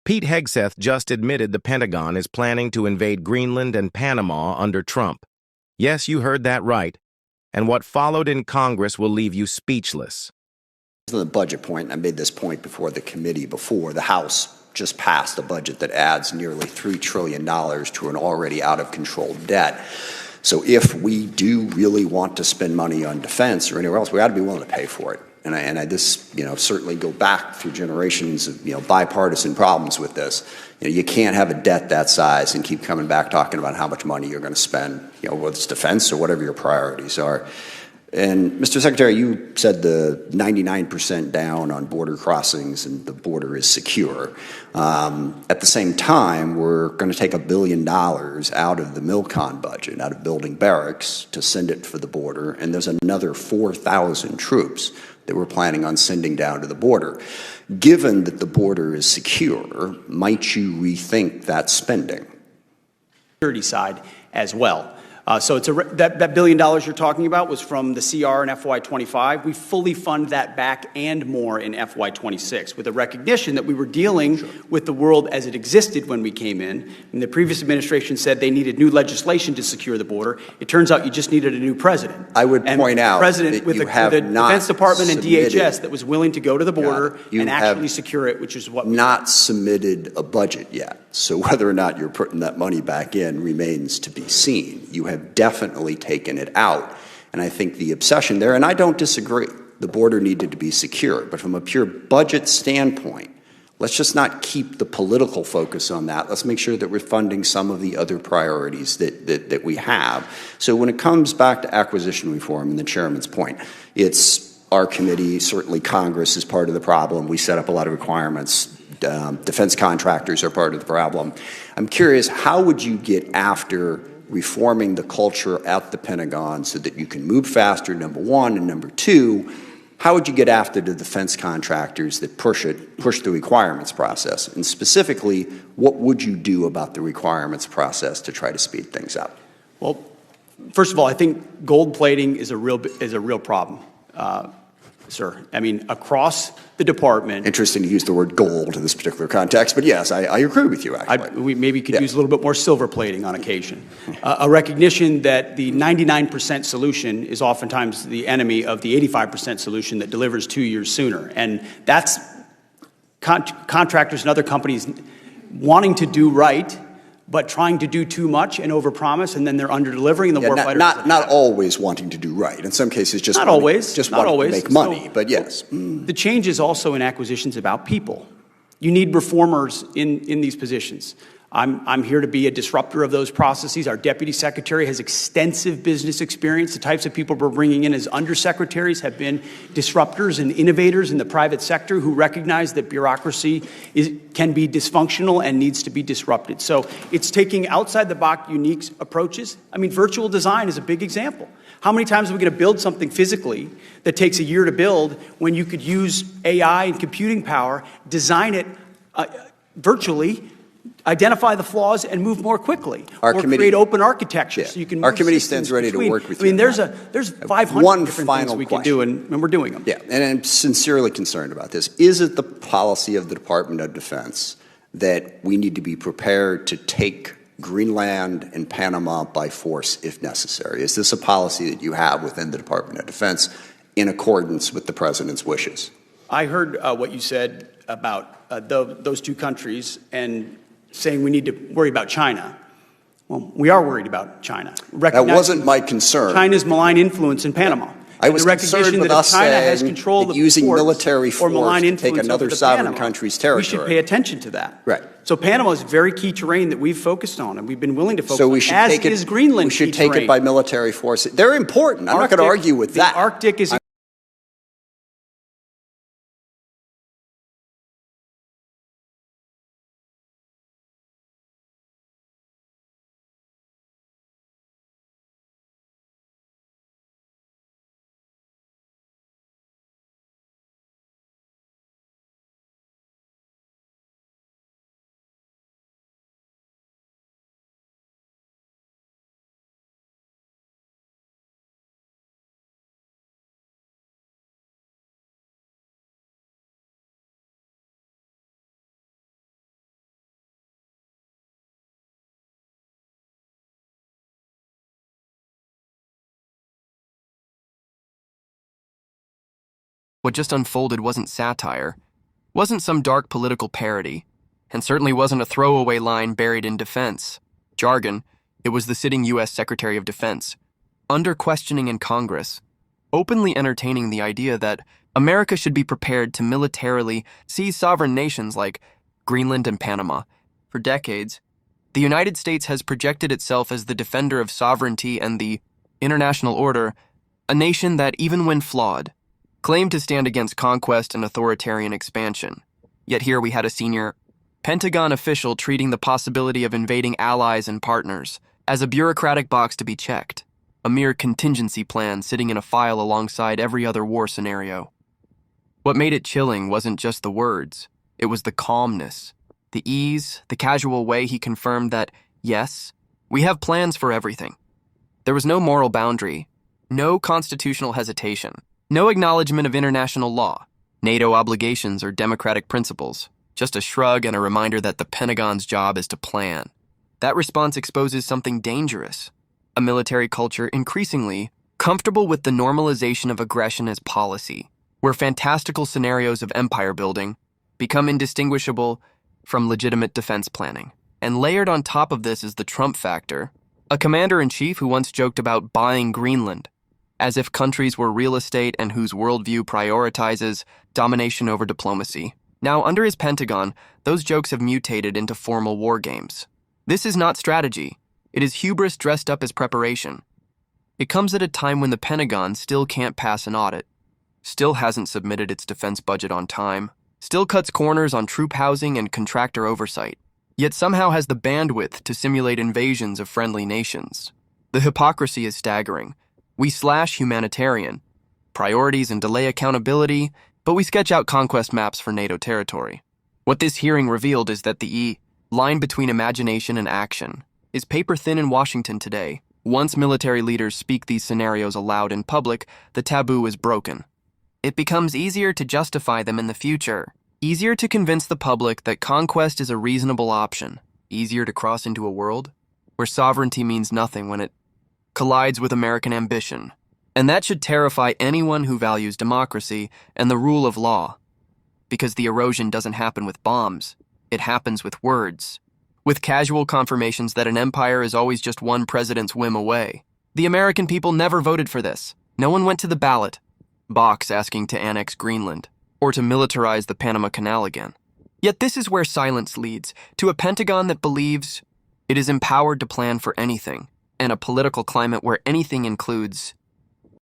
Pete Hegseth just admitted the Pentagon is planning to invade Greenland and Panama under Trump. Yes, you heard that right. And what followed in Congress will leave you speechless. The budget point, I made this point before the committee before, the House just passed a budget that adds nearly $3 trillion to an already out-of-control debt. So if we do really want to spend money on defense or anywhere else, we ought to be willing to pay for it. And this, certainly go back through generations of, bipartisan problems with this. You can't have a debt that size and keep coming back talking about how much money you're going to spend, whether it's defense or whatever your priorities are. And Mr. Secretary, you said the 99% down on border crossings and the border is secure. At the same time, we're going to take $1 billion out of the MILCON budget, out of building barracks, to send it for the border. And there's another 4,000 troops that we're planning on sending down to the border. Given that the border is secure, might you rethink that spending? Security side as well. So it's that $1 billion you're talking about was from the CR in FY25. We fully fund that back and more in FY26 with a recognition that we were dealing with the world as it existed when we came in. And the previous administration said they needed new legislation to secure the border. It turns out you just needed a new president. I would point out president that with you have the not Defense Department and submitted, DHS that was willing to go to the border and actually secure it, which is what we not submitted a budget yet. So whether or not you're putting that money back in remains to be seen. You have definitely taken it out. And I think the obsession there, and I don't disagree, the border needed to be secure. But from a pure budget standpoint, let's just not keep the political focus on that. Let's make sure that we're funding some of the other priorities that we have. So when it comes back to acquisition reform and the chairman's point, it's our committee, certainly Congress is part of the problem. We set up a lot of requirements. Defense contractors are part of the problem. I'm curious, how would you get after reforming the culture at the Pentagon so that you can move faster, number one, and number two, how would you get after the defense contractors that push the requirements process? And specifically, what would you do about the requirements process to try to speed things up? Well, first of all, I think gold plating is a real problem. Sir, I mean, across the department. Interesting to use the word gold in this particular context, but yes, I agree with you, actually. We maybe could use a little bit more silver plating on occasion. A recognition that the 99% solution is oftentimes the enemy of the 85% solution that delivers 2 years sooner. And that's contractors and other companies wanting to do right, but trying to do too much and overpromise, and then they're under-delivering, and the warfighter not always wanting to do right. In some cases, just not wanting, always, just not wanting always. to make money, So, but yes. The change is also in acquisitions about people. You need reformers in these positions. I'm here to be a disruptor of those processes. Our deputy secretary has extensive business experience. The types of people we're bringing in as undersecretaries have been disruptors and innovators in the private sector who recognize that bureaucracy can be dysfunctional and needs to be disrupted. So it's taking outside-the-box unique approaches. I mean, virtual design is a big example. How many times are we going to build something physically that takes a year to build when you could use AI and computing power, design it virtually, identify the flaws, and move more quickly, or create open architecture so you can. Our committee stands ready to work with you. I mean, there's 500 different things we can do, and we're doing them. Yeah, and I'm sincerely concerned about this. Is it the policy of the Department of Defense that we need to be prepared to take Greenland and Panama by force if necessary? Is this a policy that you have within the Department of Defense in accordance with the President's wishes? I heard what you said about those two countries and saying we need to worry about China. Well, we are worried about China. That wasn't my concern. China's malign influence in Panama. I was concerned with us China has saying control that of using military force to take another sovereign country's territory. We should pay attention to that. Right. So Panama is very key terrain that we've focused on, and we've been willing to focus so we on, should as take it, is Greenland. We should take it by military force. They're important. I'm not going to argue with that. The Arctic is What just unfolded wasn't satire, wasn't some dark political parody, and certainly wasn't a throwaway line buried in defense jargon. It was the sitting U.S. Secretary of Defense, under questioning in Congress, openly entertaining the idea that America should be prepared to militarily seize sovereign nations like Greenland and Panama. For decades, the United States has projected itself as the defender of sovereignty and the international order, a nation that, even when flawed, claimed to stand against conquest and authoritarian expansion. Yet here we had a senior Pentagon official treating the possibility of invading allies and partners as a bureaucratic box to be checked, a mere contingency plan sitting in a file alongside every other war scenario. What made it chilling wasn't just the words, it was the calmness, the ease, the casual way he confirmed that, yes, we have plans for everything. There was no moral boundary, no constitutional hesitation, no acknowledgement of international law, NATO obligations, or democratic principles, just a shrug and a reminder that the Pentagon's job is to plan. That response exposes something dangerous, a military culture increasingly comfortable with the normalization of aggression as policy, where fantastical scenarios of empire building become indistinguishable from legitimate defense planning. And layered on top of this is the Trump factor, a commander-in-chief who once joked about buying Greenland, as if countries were real estate and whose worldview prioritizes domination over diplomacy. Now, under his Pentagon, those jokes have mutated into formal war games. This is not strategy. It is hubris dressed up as preparation. It comes at a time when the Pentagon still can't pass an audit, still hasn't submitted its defense budget on time, still cuts corners on troop housing and contractor oversight, yet somehow has the bandwidth to simulate invasions of friendly nations. The hypocrisy is staggering. We slash humanitarian priorities and delay accountability, but we sketch out conquest maps for NATO territory. What this hearing revealed is that the line between imagination and action is paper thin in Washington today. Once military leaders speak these scenarios aloud in public, the taboo is broken. It becomes easier to justify them in the future, easier to convince the public that conquest is a reasonable option, easier to cross into a world where sovereignty means nothing when it collides with American ambition. And that should terrify anyone who values democracy and the rule of law, because the erosion doesn't happen with bombs, it happens with words, with casual confirmations that an empire is always just one president's whim away. The American people never voted for this. No one went to the ballot box asking to annex Greenland or to militarize the Panama Canal again. Yet this is where silence leads, to a Pentagon that believes it is empowered to plan for anything, and a political climate where anything includes